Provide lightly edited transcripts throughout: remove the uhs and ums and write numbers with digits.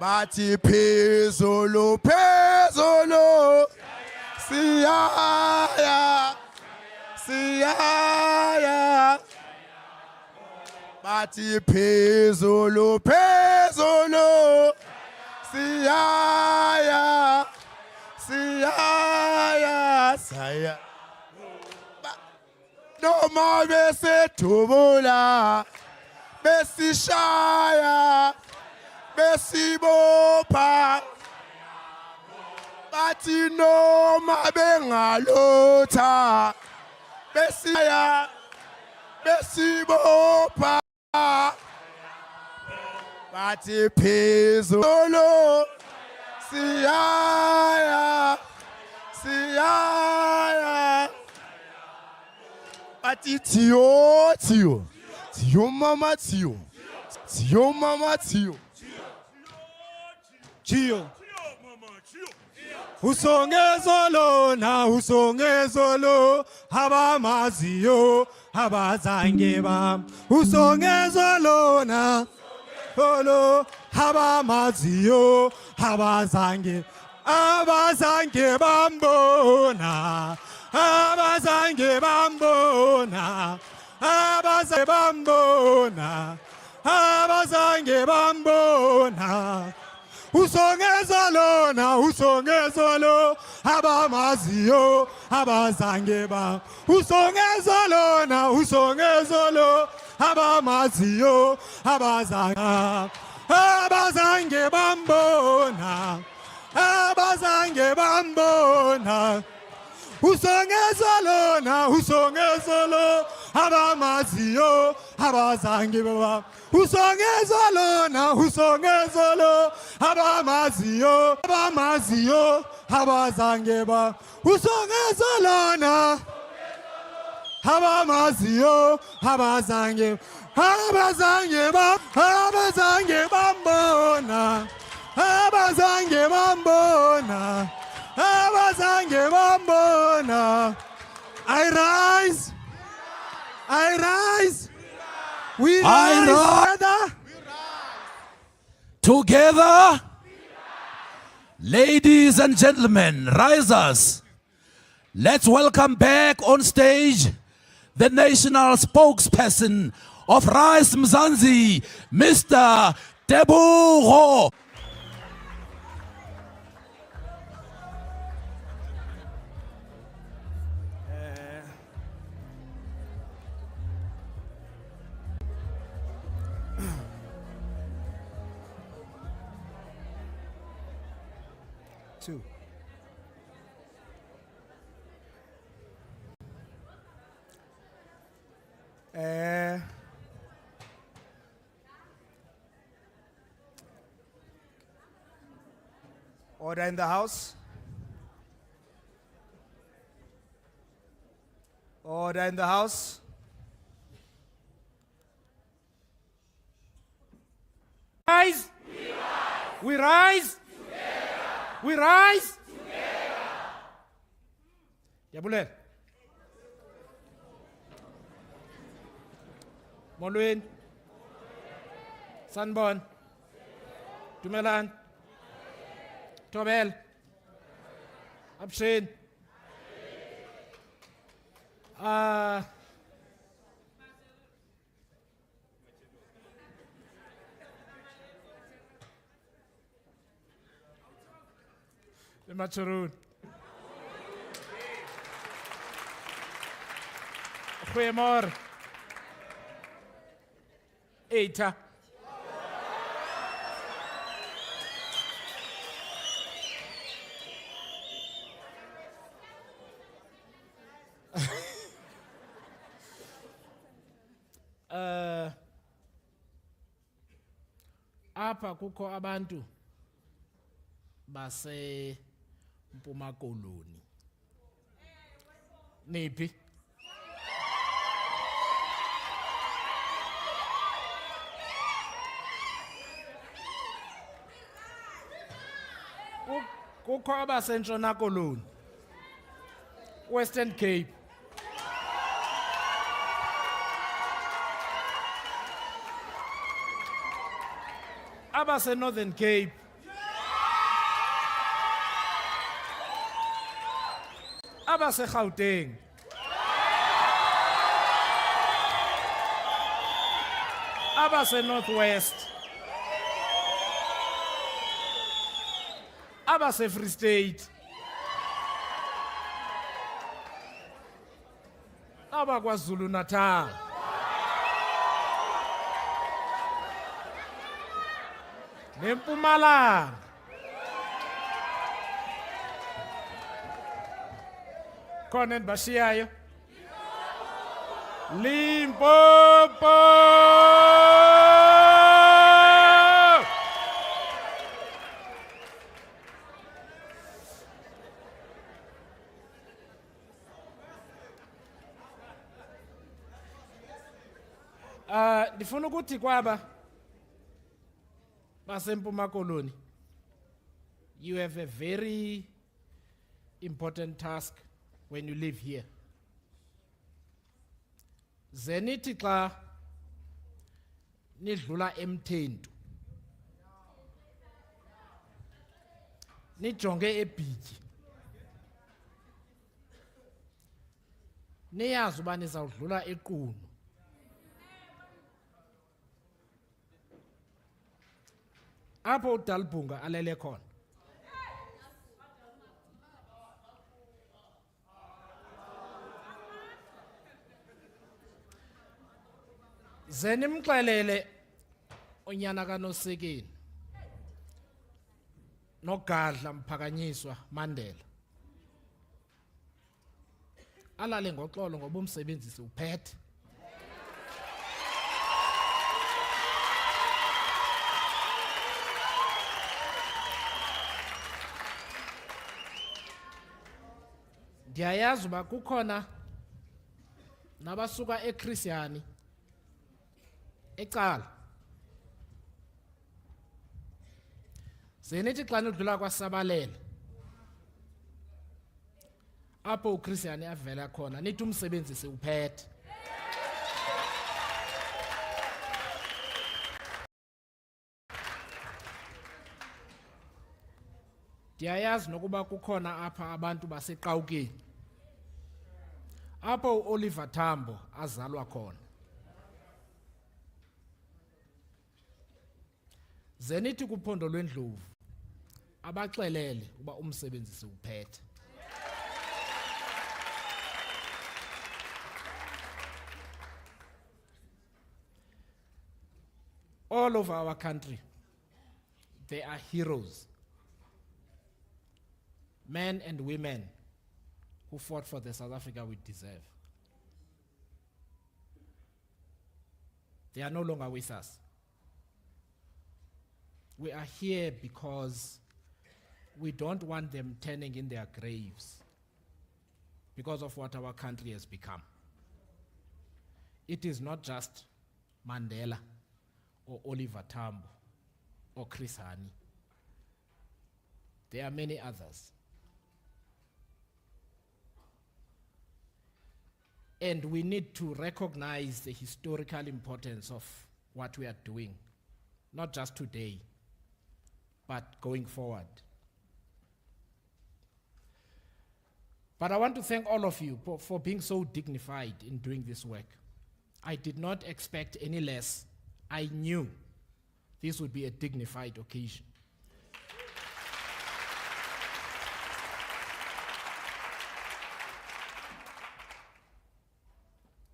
bathi phezulu phezulu siyaya siyaya bathi phezulu phezulu siyaya siyaya saya noma besedubula besishaya besibopha bathi noma bengalotha besiyaya besibopha bathi phezulu siyaya siyaya bathi thiyo thiyo thiyo mama thiyo thiyo mama thiyo Chiyo usongezolo na usongezolo habamaziyo habazange bam usongezolo na olo habamaziyo habazange abazange bambona abazange bambona abazange bambona abazange bambona usongezolo na usongezolo habamaziyo habazange bam usongezolo na usongezolo habamaziyo habazange abazange bambona abazange bambona usongezolo na usongezolo habamaziyo habazange bam usongezolo na usongezolo habamaziyo habamaziyo habazange bam usongezolo na habamaziyo habazange habazange bam habazange bambona habazange bambona abazange bambona I rise we rise together. Ladies and gentlemen, risers, let's welcome back on stage the national spokesperson of Rise Mzansi, Mr. Tebogo. Two. Order in the house. Order in the house. Rise. We rise. We rise together. Yabulen. Molwin. Sanborn. Dumelan. Tobel. Abshin. Macharoon. Khwemor. Eita. Apha kukho abantu base Mpuma Koloni. Niphi? Kukho abasentshona Koloni. Western Cape. Abase Northern Cape. abaseGauteng, abaseNorthwest, abaseFree State, abaKwaZulu Natal, neMpumalanga, khona endibashiyayo, Limpopo. Ndifuna ukuthi kwaba baseMpuma Koloni, you have a very important task when you live here. Zenithi xa nidlula eMthentu nijonge eBhityi niyazi uba nizawudlula eQunu. Apho uDalibhunga alele khona zenimxelele unyana kaNosekeni noGadla Mphakanyiswa Mandela alale ngoxolo ngoba umsebenzisi uphethe. Ndiyayazi uba kukhona nabasuka eChristiyani ecala. Zenithi xa nidlula kwaSabalele apho uChristiyani avela khona nithi umsebenzisi uphethe. Ndiyayazi nokuba kukhona apha abantu baseQawukeni apho uOliver Tambo azalwa khona. Zenithi kuphondo lweNdlovu abaxelele uba umsebenzisi uphethe. All over our country, there are heroes, men and women who fought for the South Africa we deserve. They are no longer with us. We are here because we don't want them turning in their graves because of what our country has become. It is not just Mandela or Oliver Tambo or Chris Hani. There are many others. And we need to recognize the historical importance of what we are doing, not just today, but going forward. But I want to thank all of you for being so dignified in doing this work. I did not expect any less. I knew this would be a dignified occasion.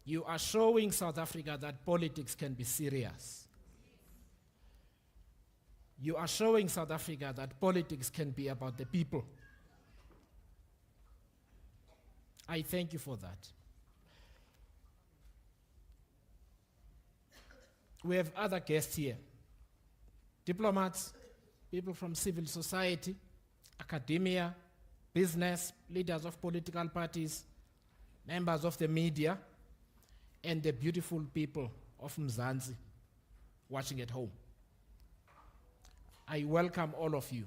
You are showing South Africa that politics can be serious. You are showing South Africa that politics can be about the people. I thank you for that. We have other guests here. Diplomats, people from civil society, academia, business, leaders of political parties, members of the media, and the beautiful people of Mzansi watching at home. I welcome all of you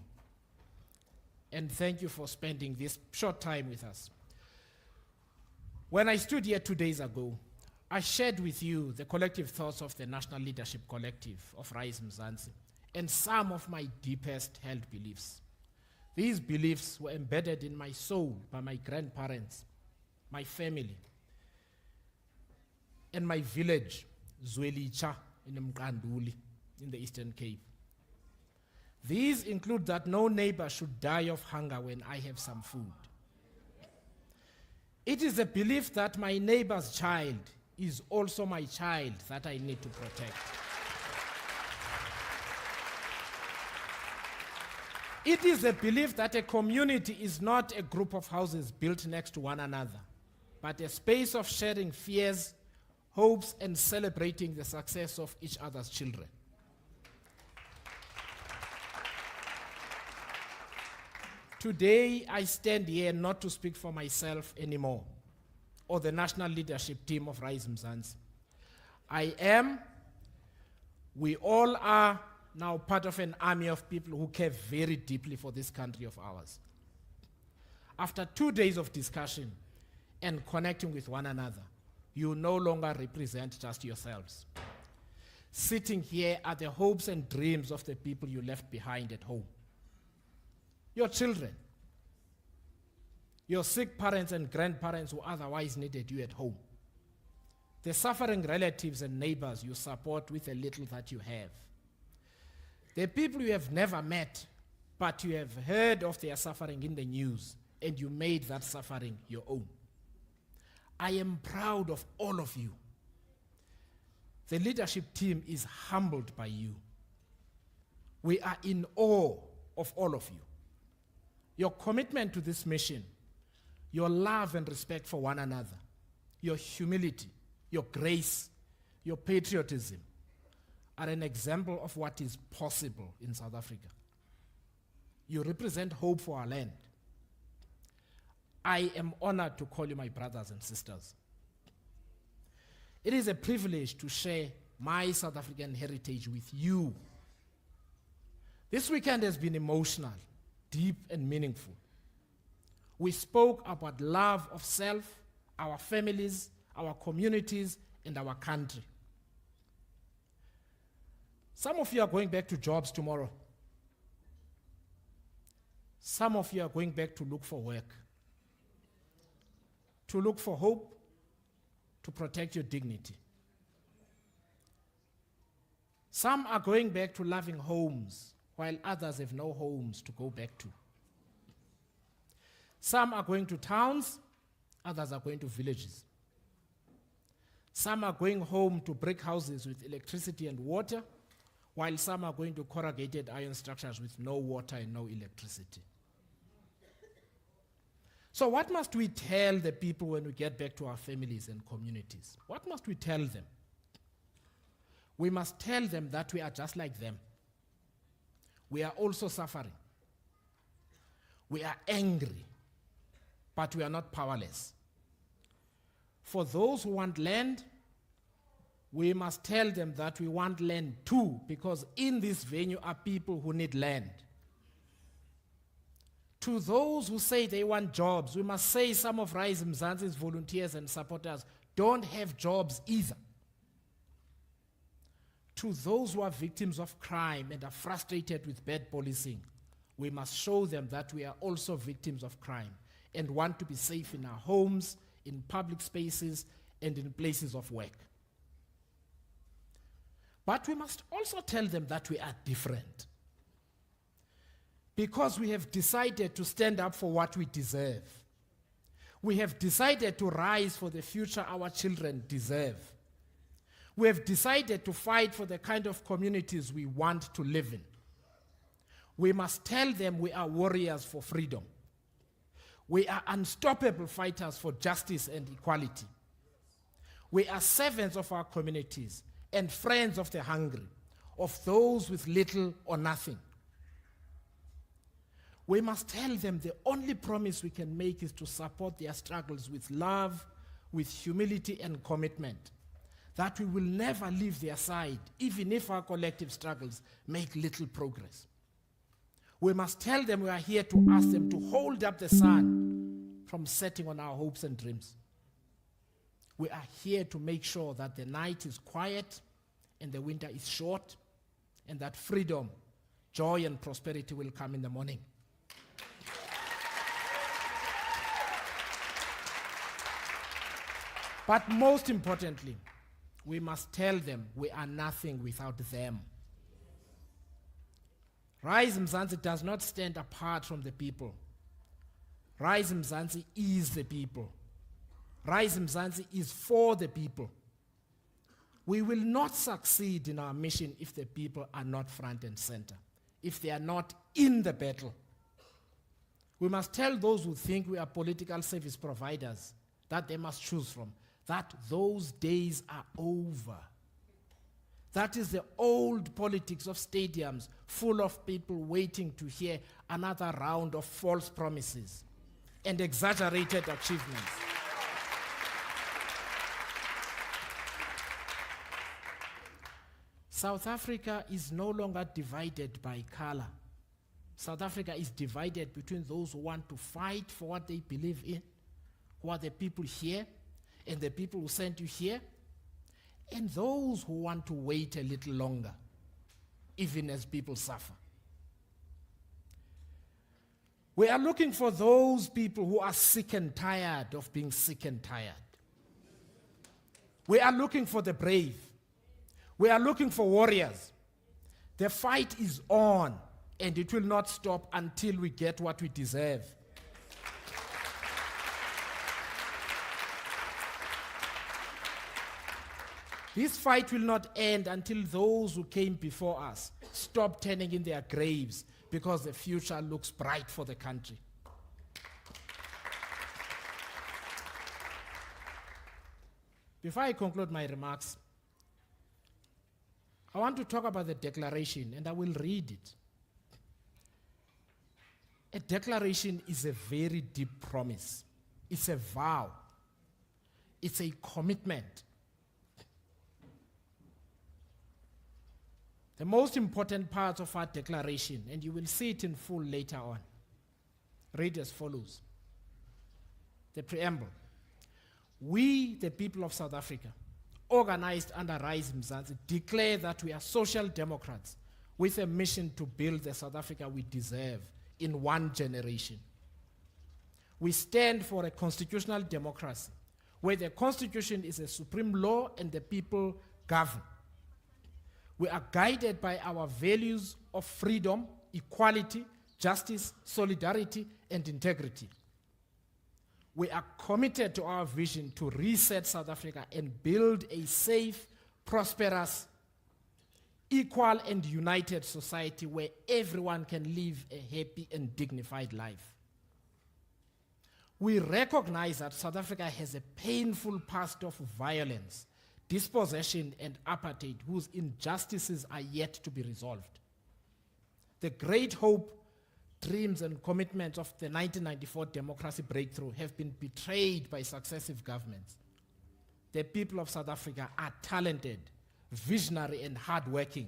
and thank you for spending this short time with us. When I stood here 2 days ago, I shared with you the collective thoughts of the National Leadership Collective of Rise Mzansi and some of my deepest held beliefs. These beliefs were embedded in my soul by my grandparents, my family, and my village, Zwelicha, in Mkanduli, in the Eastern Cape. These include that no neighbor should die of hunger when I have some food. It is a belief that my neighbor's child is also my child that I need to protect. It is a belief that a community is not a group of houses built next to one another, but a space of sharing fears, hopes, and celebrating the success of each other's children. Today, I stand here not to speak for myself anymore, or the national leadership team of Rise Mzansi. We all are now part of an army of people who care very deeply for this country of ours. After 2 days of discussion and connecting with one another, you no longer represent just yourselves. Sitting here are the hopes and dreams of the people you left behind at home. Your children, your sick parents and grandparents who otherwise needed you at home, the suffering relatives and neighbors you support with the little that you have, the people you have never met, but you have heard of their suffering in the news, and you made that suffering your own. I am proud of all of you. The leadership team is humbled by you. We are in awe of all of you. Your commitment to this mission, your love and respect for one another, your humility, your grace, your patriotism are an example of what is possible in South Africa. You represent hope for our land. I am honored to call you my brothers and sisters. It is a privilege to share my South African heritage with you. This weekend has been emotional, deep and meaningful. We spoke about love of self, our families, our communities, and our country. Some of you are going back to jobs tomorrow. Some of you are going back to look for work, to look for hope, to protect your dignity. Some are going back to loving homes, while others have no homes to go back to. Some are going to towns, others are going to villages. Some are going home to brick houses with electricity and water, while some are going to corrugated iron structures with no water and no electricity. So what must we tell the people when we get back to our families and communities? What must we tell them? We must tell them that we are just like them. We are also suffering. We are angry, but we are not powerless. For those who want land, we must tell them that we want land too, because in this venue are people who need land. To those who say they want jobs, we must say some of Rise Mzansi's volunteers and supporters don't have jobs either. To those who are victims of crime and are frustrated with bad policing, we must show them that we are also victims of crime and want to be safe in our homes, in public spaces, and in places of work. But we must also tell them that we are different, because we have decided to stand up for what we deserve. We have decided to rise for the future our children deserve. We have decided to fight for the kind of communities we want to live in. We must tell them we are warriors for freedom. We are unstoppable fighters for justice and equality. We are servants of our communities and friends of the hungry, of those with little or nothing. We must tell them the only promise we can make is to support their struggles with love, with humility and commitment, that we will never leave their side, even if our collective struggles make little progress. We must tell them we are here to ask them to hold up the sun from setting on our hopes and dreams. We are here to make sure that the night is quiet and the winter is short, and that freedom, joy, and prosperity will come in the morning. But most importantly, we must tell them we are nothing without them. Rise Mzansi does not stand apart from the people. Rise Mzansi is the people. Rise Mzansi is for the people. We will not succeed in our mission if the people are not front and center, if they are not in the battle. We must tell those who think we are political service providers that they must choose from, that those days are over. That is the old politics of stadiums full of people waiting to hear another round of false promises and exaggerated achievements. South Africa is no longer divided by color. South Africa is divided between those who want to fight for what they believe in, who are the people here, and the people who sent you here, and those who want to wait a little longer, even as people suffer. We are looking for those people who are sick and tired of being sick and tired. We are looking for the brave. We are looking for warriors. The fight is on, and it will not stop until we get what we deserve. This fight will not end until those who came before us stop turning in their graves because the future looks bright for the country. Before I conclude my remarks, I want to talk about the declaration, and I will read it. A declaration is a very deep promise. It's a vow. It's a commitment. The most important part of our declaration, and you will see it in full later on, read as follows. The preamble. We, the people of South Africa, organized under Rise Mzansi, declare that we are social democrats with a mission to build the South Africa we deserve in one generation. We stand for a constitutional democracy where the constitution is a supreme law and the people govern. We are guided by our values of freedom, equality, justice, solidarity, and integrity. We are committed to our vision to reset South Africa and build a safe, prosperous, equal, and united society where everyone can live a happy and dignified life. We recognize that South Africa has a painful past of violence, dispossession, and apartheid whose injustices are yet to be resolved. The great hope, dreams, and commitments of the 1994 democracy breakthrough have been betrayed by successive governments. The people of South Africa are talented, visionary, and hardworking.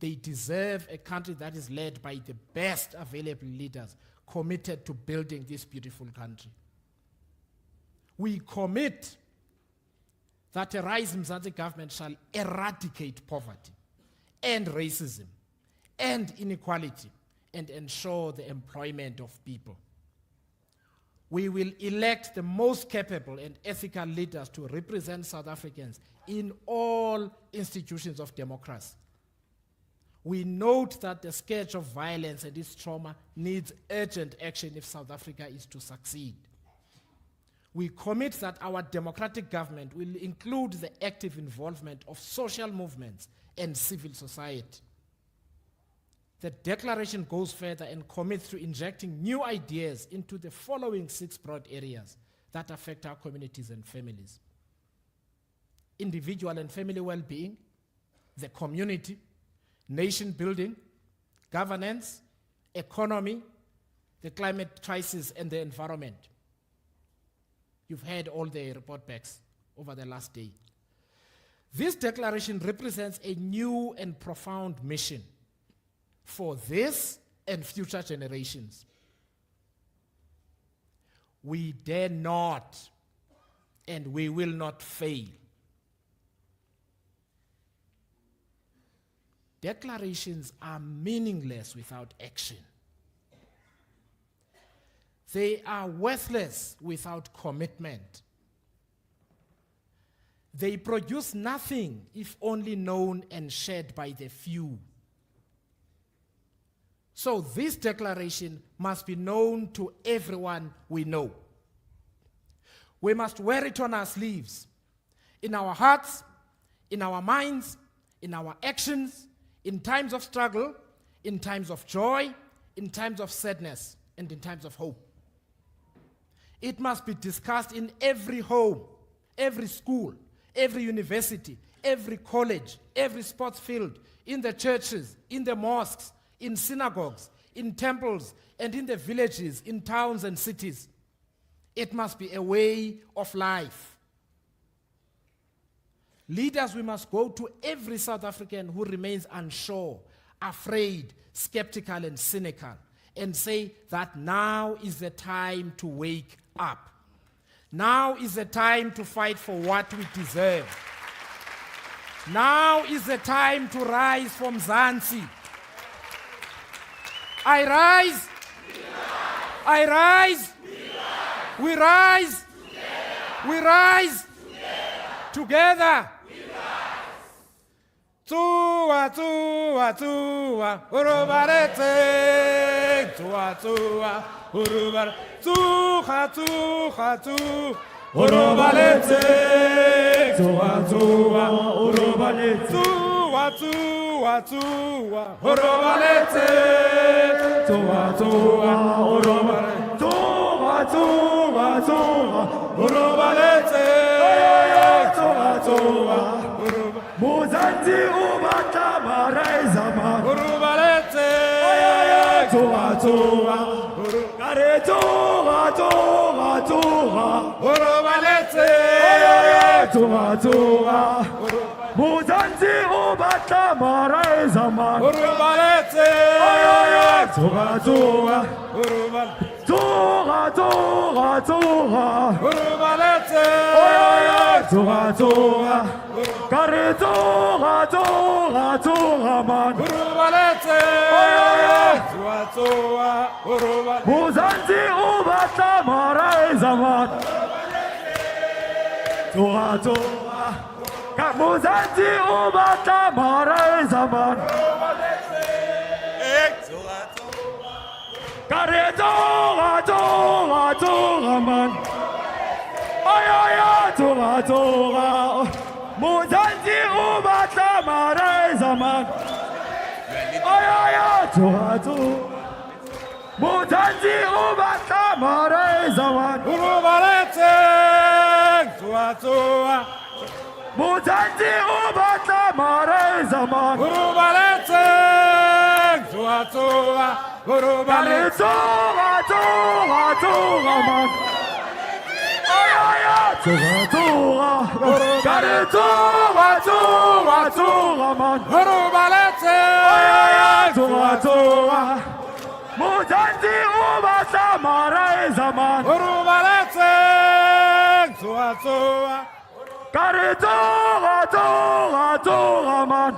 They deserve a country that is led by the best available leaders committed to building this beautiful country. We commit that a Rise Mzansi government shall eradicate poverty and racism and inequality and ensure the employment of people. We will elect the most capable and ethical leaders to represent South Africans in all institutions of democracy. We note that the scourge of violence and its trauma needs urgent action if South Africa is to succeed. We commit that our democratic government will include the active involvement of social movements and civil society. The declaration goes further and commits to injecting new ideas into the following 6 broad areas that affect our communities and families: individual and family well-being, the community, nation building, governance, economy, the climate crisis, and the environment. You've heard all the report backs over the last day. This declaration represents a new and profound mission for this and future generations. We dare not and we will not fail. Declarations are meaningless without action. They are worthless without commitment. They produce nothing if only known and shared by the few. So this declaration must be known to everyone we know. We must wear it on our sleeves, in our hearts, in our minds, in our actions, in times of struggle, in times of joy, in times of sadness, and in times of hope. It must be discussed in every home, every school, every university, every college, every sports field, in the churches, in the mosques, in synagogues, in temples, and in the villages, in towns and cities. It must be a way of life. Leaders, we must go to every South African who remains unsure, afraid, skeptical, and cynical, and say that now is the time to wake up. Now is the time to fight for what we deserve. Now is the time to rise from Mzansi. I rise. I rise. We rise. We rise. Together. Tua, tua, tua, urubarete. Tua, tua, urubarete. Tua, tua, tua, urubarete. Tua, tua, urubarete. Tua, tua, tua, urubarete. Tua, tua, urubarete. Tua, tua, tua, urubarete. Tua, tua, Mzansi ubata maraizama urubalete toa toa kare toa toa toa urubalete toa toa Mzansi ubata maraizama urubalete toa toa toa toa toa urubalete toa toa kare toa toa toa man urubalete toa toa urubalete Mzansi ubata maraiza man toa toa Mzansi ubata maraiza man toa toa kare toa toa toa man toa toa Mzansi ubata maraiza man toa toa Mzansi ubata maraiza man urubalete toa toa Mzansi ubata maraiza man urubalete toa toa urubalete toa toa toa man toa toa kare toa toa toa man urubalete toa toa Mzansi ubata maraiza man urubalete toa toa kare toa toa toa man